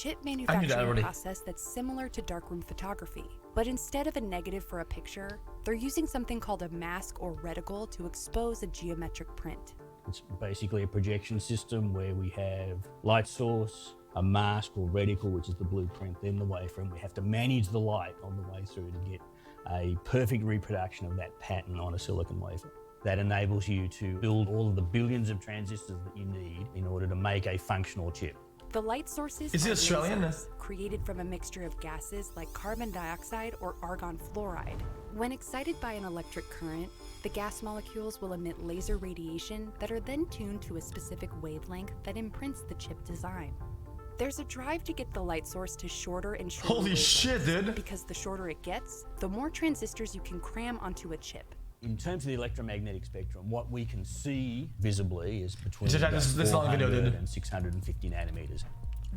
chip manufacturing process that's similar to darkroom photography. But instead of a negative for a picture, they're using something called a mask or reticle to expose a geometric print. It's basically a projection system where we have light source, a mask or reticle, which is the blueprint, then the waveform. We have to manage the light on the way through to get a perfect reproduction of that pattern on a silicon wafer. That enables you to build all of the billions of transistors that you need in order to make a functional chip. The light sources is it Australian? Lasers, created from a mixture of gases like carbon dioxide or argon fluoride. When excited by an electric current, the gas molecules will emit laser radiation that are then tuned to a specific wavelength that imprints the chip design. There's a drive to get the light source to shorter and shorter Holy shit, dude! Because the shorter it gets, the more transistors you can cram onto a chip. In terms of the electromagnetic spectrum, what we can see visibly is between this long video, dude. and 650 nanometers.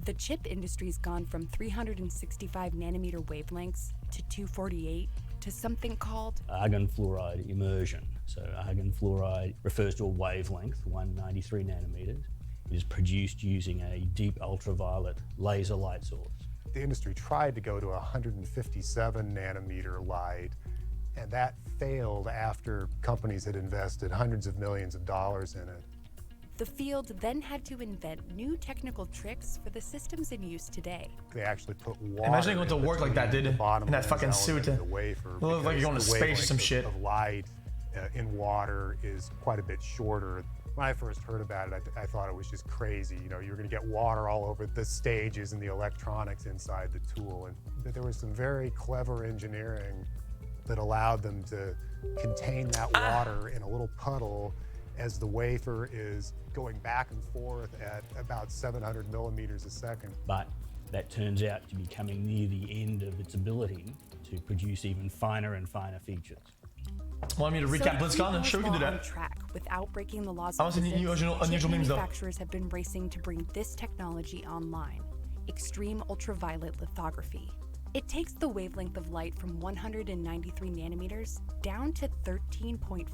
The chip industry's gone from 365 nanometer wavelengths to 248 to something called argon fluoride immersion. So argon fluoride refers to a wavelength, 193 nanometers. It is produced using a deep ultraviolet laser light source. The industry tried to go to 157 nanometer light, and that failed after companies had invested hundreds of millions of dollars in it. The field then had to invent new technical tricks for the systems in use today. They actually put water. Imagine going to work like that, dude, in that fucking suit. It looks like you're going to space or some shit. Of light in water is quite a bit shorter. When I first heard about it, I thought it was just crazy. You know, you were going to get water all over the stages and the electronics inside the tool. And there was some very clever engineering that allowed them to contain that water in a little puddle as the wafer is going back and forth at about 700 millimeters a second. But that turns out to be coming near the end of its ability to produce even finer and finer features. Want me to recap BlizzCon? Sure, we can do that. Track without breaking the laws I was of in physics, unusual memes though. Manufacturers have been racing to bring this technology online: extreme ultraviolet lithography. It takes the wavelength of light from 193 nanometers down to 13.5.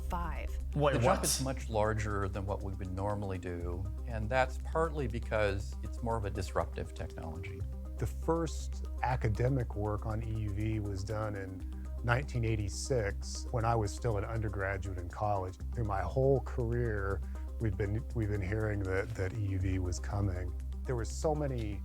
Wait, the what? jump is much larger than what we would normally do, and that's partly because it's more of a disruptive technology. The first academic work on EUV was done in 1986 when I was still an undergraduate in college. Through my whole career, we've been hearing that EUV was coming. There were so many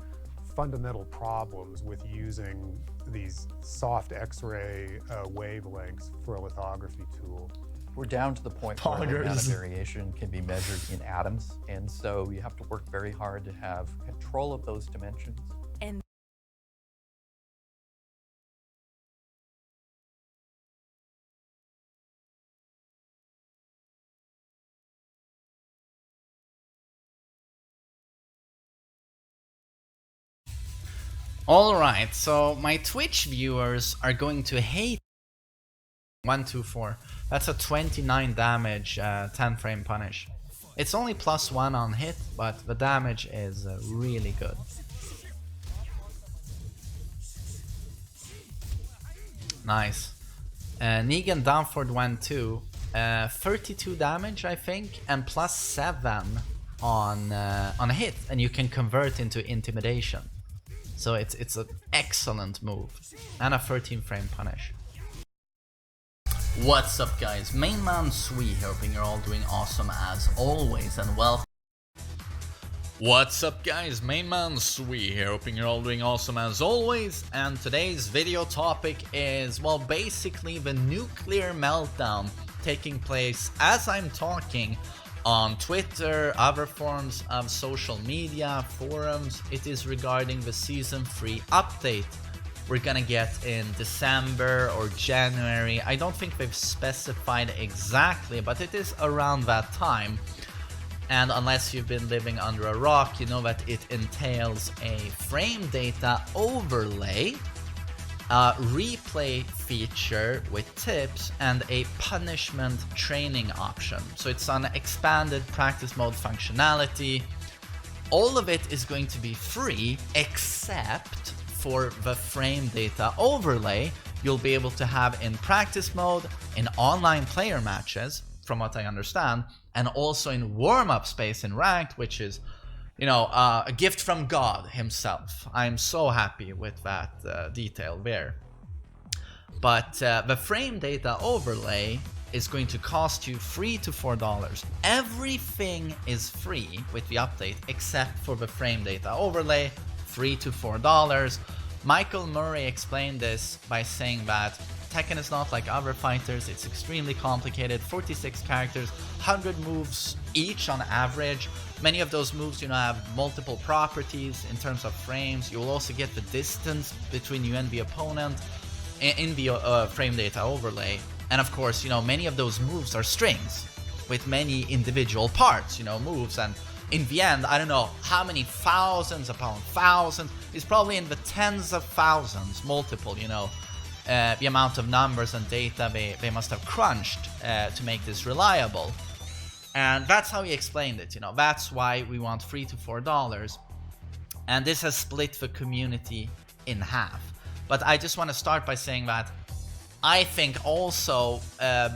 fundamental problems with using these soft X-ray wavelengths for a lithography tool. We're down to the point where the amount of variation can be measured in atoms, and so you have to work very hard to have control of those dimensions. And Alright, so my Twitch viewers are going to hate 124. That's a 29 damage 10 frame punish. It's only +1 on hit, but the damage is really good. Nice. Negan Downford went too. 32 damage I think, and +7 on a hit, and you can convert into intimidation. So it's an excellent move, and a 13 frame punish. What's up guys, Main Man Sui, hoping you're all doing awesome as always, and welcome. What's up guys, Main Man Sui here, hoping you're all doing awesome as always, and today's video topic is, well, basically the nuclear meltdown taking place as I'm talking on Twitter, other forms of social media, forums. It is regarding the Season 3 update we're gonna get in December or January. I don't think they've specified exactly, but it is around that time. And unless you've been living under a rock, you know that it entails a frame data overlay, a replay feature with tips, and a punishment training option. So it's an expanded practice mode functionality. All of it is going to be free except for the frame data overlay you'll be able to have in practice mode, in online player matches, from what I understand, and also in warm-up space in ranked, which is you know, a gift from God himself. I'm so happy with that detail there. But the frame data overlay is going to cost you $3 to $4. Everything is free with the update except for the frame data overlay, $3 to $4. Michael Murray explained this by saying that Tekken is not like other fighters, it's extremely complicated, 46 characters, 100 moves each on average. Many of those moves, you know, have multiple properties in terms of frames. You will also get the distance between you and the opponent in the frame data overlay. And of course, you know, many of those moves are strings with many individual parts, you know, moves. And in the end, I don't know how many thousands upon thousands, it's probably in the tens of thousands, multiple, you know, the amount of numbers and data they must have crunched to make this reliable. And that's how he explained it, you know, that's why we want $3 to $4. And this has split the community in half. But I just want to start by saying that I think also I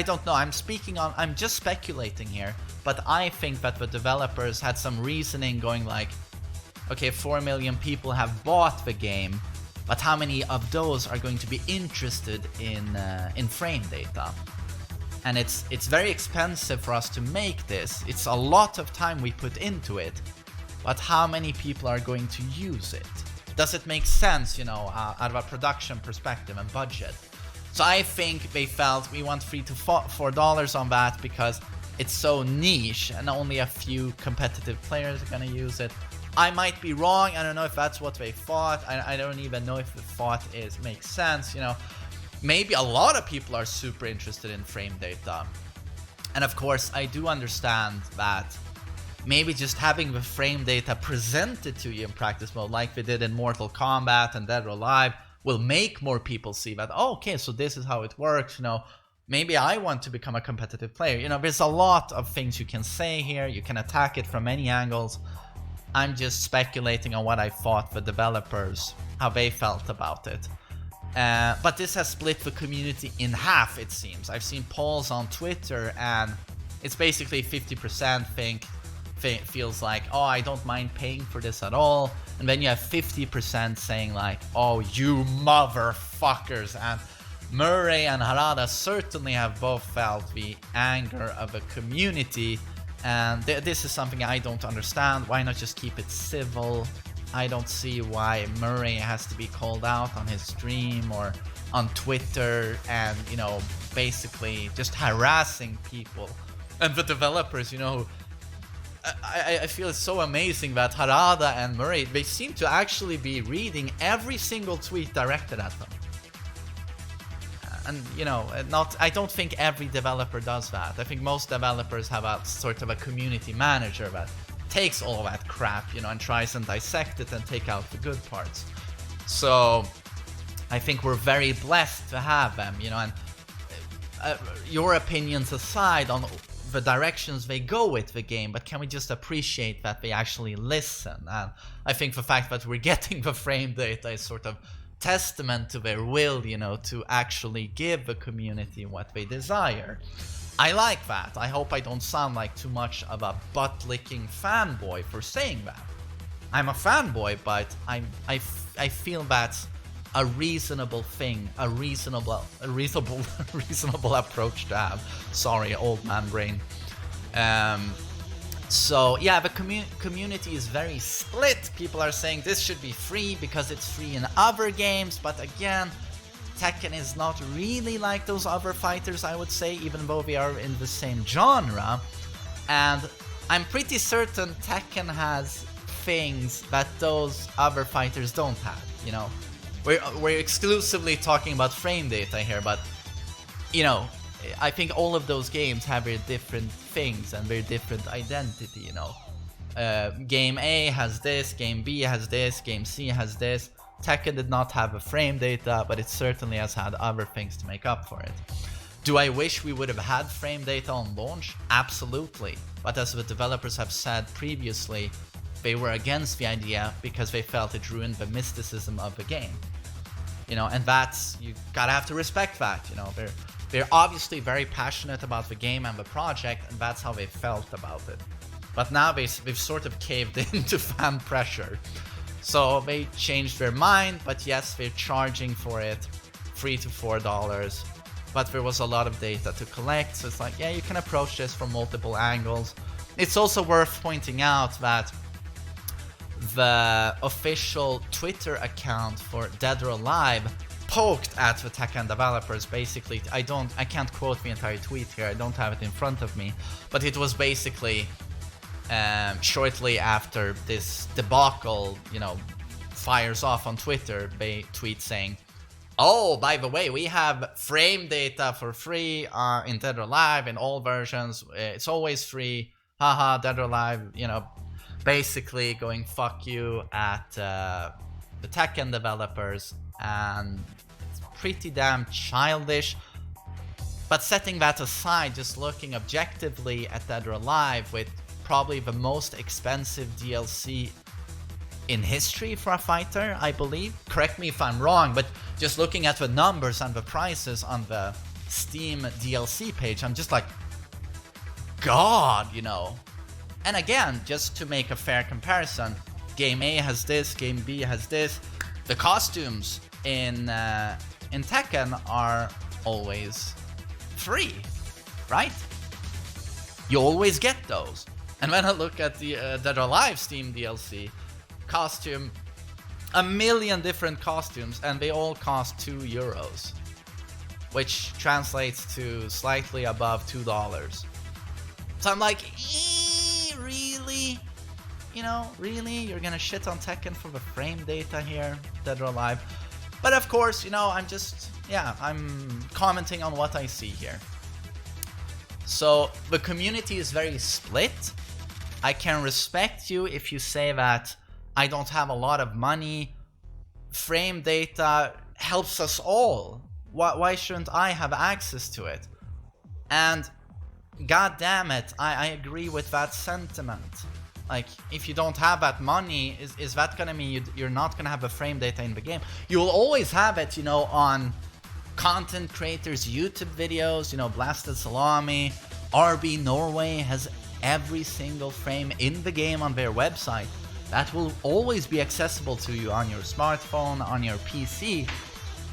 don't know, I'm just speculating here, but I think that the developers had some reasoning going like, okay, 4 million people have bought the game, but how many of those are going to be interested in frame data? And it's very expensive for us to make this. It's a lot of time we put into it, but how many people are going to use it? Does it make sense, you know, out of a production perspective and budget? So I think they felt we want $3 to $4 on that because it's so niche and only a few competitive players are gonna use it. I might be wrong. I don't know if that's what they thought. I don't even know if the thought makes sense, you know. Maybe a lot of people are super interested in frame data. And of course, I do understand that maybe just having the frame data presented to you in practice mode, like we did in Mortal Kombat and Dead or Alive, will make more people see that, oh, okay, so this is how it works, you know, maybe I want to become a competitive player. You know, there's a lot of things you can say here, you can attack it from many angles. I'm just speculating on what I thought the developers, how they felt about it. But this has split the community in half, it seems. I've seen polls on Twitter and it's basically 50% feels like, oh, I don't mind paying for this at all, and then you have 50% saying like, oh, you motherfuckers. And Murray and Harada certainly have both felt the anger of the community, and this is something I don't understand. Why not just keep it civil? I don't see why Murray has to be called out on his stream or on Twitter and, you know, basically just harassing people. And the developers, you know, I feel it's so amazing that Harada and Murray, they seem to actually be reading every single tweet directed at them. And, you know, I don't think every developer does that. I think most developers have a sort of a community manager that takes all that crap, you know, and tries and dissect it and take out the good parts. So I think we're very blessed to have them, you know, and your opinions aside on the directions they go with the game, but can we just appreciate that they actually listen? And I think the fact that we're getting the frame data is sort of testament to their will, you know, to actually give the community what they desire. I like that. I hope I don't sound like too much of a butt-licking fanboy for saying that. I'm a fanboy, but I feel that's a reasonable thing, a reasonable approach to have. Sorry, old man brain. So yeah, the community is very split. People are saying this should be free because it's free in other games, but again, Tekken is not really like those other fighters, I would say, even though they are in the same genre. And I'm pretty certain Tekken has things that those other fighters don't have, you know. We're exclusively talking about frame data here, but, you know, I think all of those games have very different things and very different identity, you know. Game A has this, Game B has this, Game C has this. Tekken did not have a frame data, but it certainly has had other things to make up for it. Do I wish we would have had frame data on launch? Absolutely. But as the developers have said previously, they were against the idea because they felt it ruined the mysticism of the game. You know, and that's, you gotta have to respect that, you know. They're obviously very passionate about the game and the project, and that's how they felt about it. But now they've sort of caved into fan pressure. So they changed their mind, but yes, they're charging for it $3 to $4. But there was a lot of data to collect, so it's like, yeah, you can approach this from multiple angles. It's also worth pointing out that the official Twitter account for Dead or Alive poked at the Tekken developers. Basically, I can't quote the entire tweet here, I don't have it in front of me, but it was basically shortly after this debacle, you know, fires off on Twitter, they tweet saying, oh, by the way, we have frame data for free in Dead or Alive in all versions. It's always free. Haha, Dead or Alive, you know, basically going fuck you at the Tekken developers, and it's pretty damn childish. But setting that aside, just looking objectively at Dead or Alive with probably the most expensive DLC in history for a fighter, I believe. Correct me if I'm wrong, but just looking at the numbers and the prices on the Steam DLC page, I'm just like, God, you know. And again, just to make a fair comparison, Game A has this, Game B has this. The costumes in Tekken are always free, right? You always get those. And when I look at the Dead or Alive Steam DLC, costume, a million different costumes, and they all cost €2, which translates to slightly above $2. So I'm like, really? You know, really? You're gonna shit on Tekken for the frame data here, Dead or Alive? But of course, you know, I'm commenting on what I see here. So the community is very split. I can respect you if you say that I don't have a lot of money. Frame data helps us all. Why shouldn't I have access to it? And god damn it, I agree with that sentiment. Like, if you don't have that money, is that gonna mean you're not gonna have the frame data in the game? You will always have it, you know, on content creators' YouTube videos, you know, Blasted Salami, RB Norway has every single frame in the game on their website. That will always be accessible to you on your smartphone, on your PC,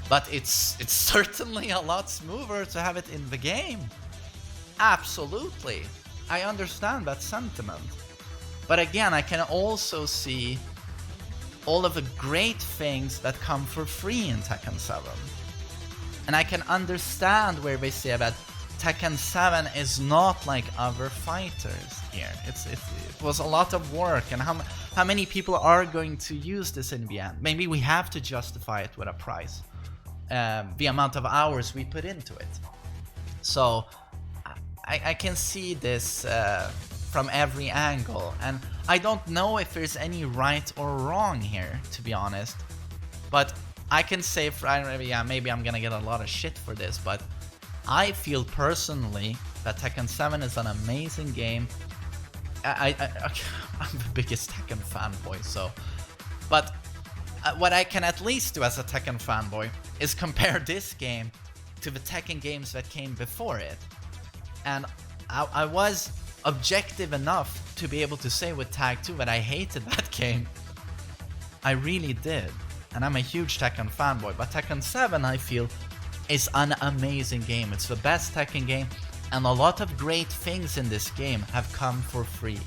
but it's certainly a lot smoother to have it in the game. Absolutely. I understand that sentiment. But again, I can also see all of the great things that come for free in Tekken 7. And I can understand where they say that Tekken 7 is not like other fighters here. It was a lot of work, and how many people are going to use this in the end? Maybe we have to justify it with a price. The amount of hours we put into it. So I can see this from every angle, and I don't know if there's any right or wrong here, to be honest. But I can say, maybe I'm gonna get a lot of shit for this, but I feel personally that Tekken 7 is an amazing game. I'm the biggest Tekken fanboy, so. But what I can at least do as a Tekken fanboy is compare this game to the Tekken games that came before it. And I was objective enough to be able to say with Tag 2 that I hated that game. I really did. And I'm a huge Tekken fanboy, but Tekken 7, I feel, is an amazing game. It's the best Tekken game, and a lot of great things in this game have come for free.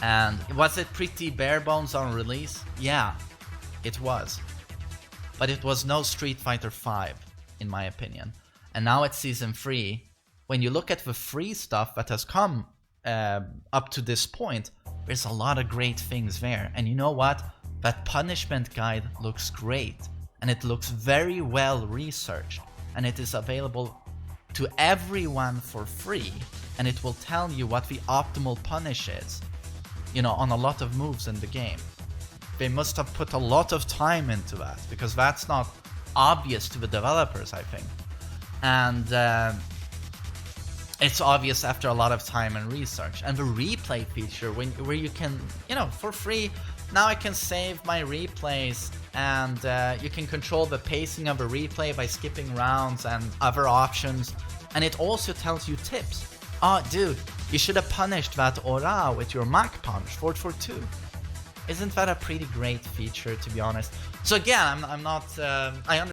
And was it pretty bare bones on release? Yeah, it was. But it was no Street Fighter V, in my opinion. And now at Season 3, when you look at the free stuff that has come up to this point, there's a lot of great things there. And you know what? That punishment guide looks great. And it looks very well researched. And it is available to everyone for free. And it will tell you what the optimal punish is, you know, on a lot of moves in the game. They must have put a lot of time into that, because that's not obvious to the developers, I think. And it's obvious after a lot of time and research. And the replay feature, where you can, you know, for free, now I can save my replays, and you can control the pacing of a replay by skipping rounds and other options. And it also tells you tips. Oh, dude, You should have punished that aura with your Mach Punch, 442. Isn't that a pretty great feature, to be honest? So again, I'm not, I understand